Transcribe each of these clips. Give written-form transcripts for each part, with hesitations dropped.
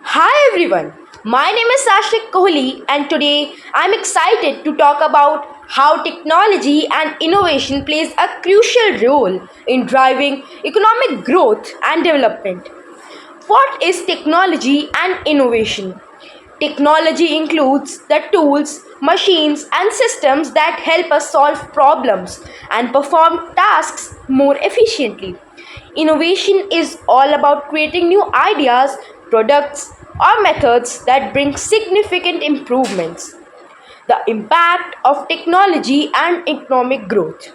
Hi everyone, my name is Sashik Kohli and today I'm excited to talk about how technology and innovation plays a crucial role in driving economic growth and development. What is technology and innovation? Technology includes the tools, machines, and systems that help us solve problems and perform tasks more efficiently. Innovation is all about creating new ideas, products, or methods that bring significant improvements. The impact of technology and economic growth.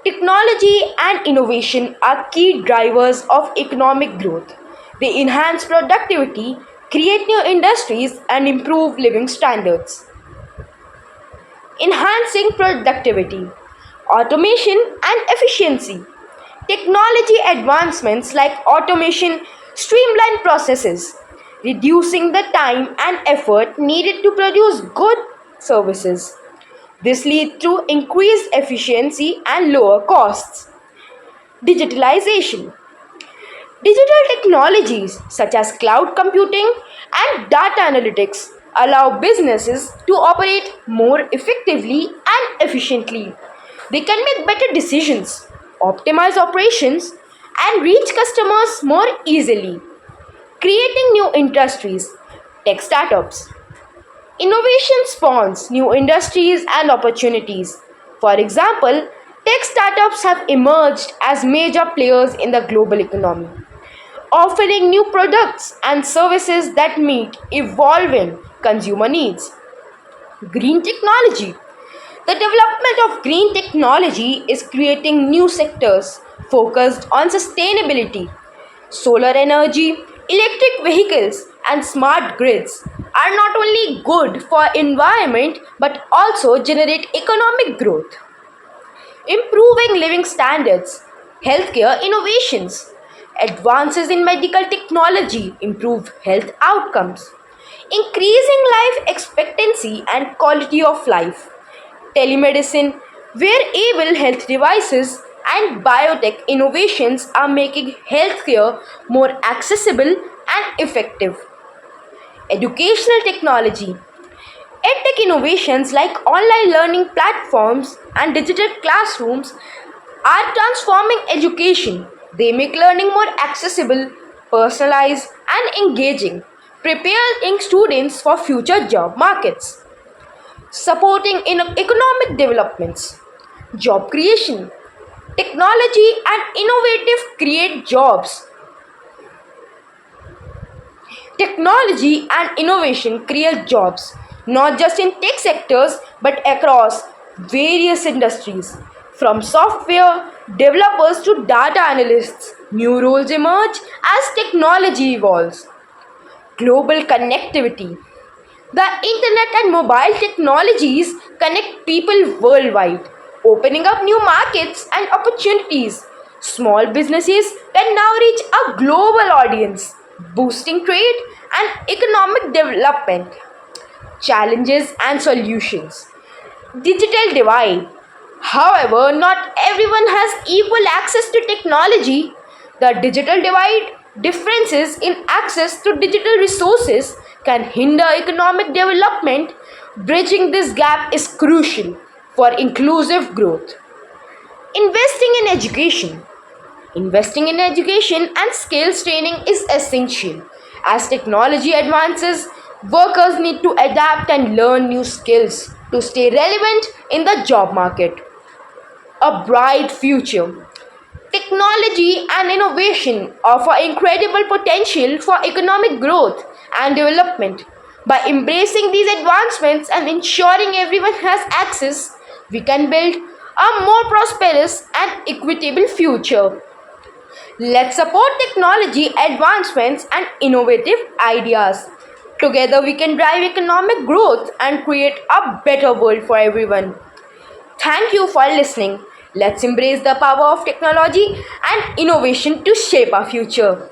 Technology and innovation are key drivers of economic growth. They enhance productivity, create new industries, and improve living standards. Enhancing productivity, automation, and efficiency. Technology advancements like automation streamline processes, reducing the time and effort needed to produce good services. This leads to increased efficiency and lower costs. Digitalization. Digital technologies such as cloud computing and data analytics allow businesses to operate more effectively and efficiently. They can make better decisions, optimize operations, and reach customers more easily, creating new industries, tech startups. Innovation spawns new industries and opportunities. For example, tech startups have emerged as major players in the global economy, offering new products and services that meet evolving consumer needs. Green technology. The development of green technology is creating new sectors focused on sustainability. Solar energy, electric vehicles, and smart grids are not only good for environment but also generate economic growth. Improving living standards, healthcare innovations, advances in medical technology improve health outcomes, increasing life expectancy and quality of life. Telemedicine, wearable health devices, and biotech innovations are making healthcare more accessible and effective. Educational technology. EdTech innovations like online learning platforms and digital classrooms are transforming education. They make learning more accessible, personalized, and engaging, preparing students for future job markets. Supporting in economic developments, job creation. Technology and innovative create jobs. Technology and innovation create jobs not just in tech sectors but across various industries. From software developers to data analysts, new roles emerge as technology evolves. Global connectivity. The internet and mobile technologies connect people worldwide, opening up new markets and opportunities. Small businesses can now reach a global audience, boosting trade and economic development. Challenges and solutions. Digital divide. However, not everyone has equal access to technology. The digital divide, differences in access to digital resources, can hinder economic development. Bridging this gap is crucial for inclusive growth. Investing in education. Investing in education and skills training is essential. As technology advances, workers need to adapt and learn new skills to stay relevant in the job market. A bright future. Technology and innovation offer incredible potential for economic growth and development. By embracing these advancements and ensuring everyone has access, we can build a more prosperous and equitable future. Let's support technology advancements and innovative ideas. Together, we can drive economic growth and create a better world for everyone. Thank you for listening. Let's embrace the power of technology and innovation to shape our future.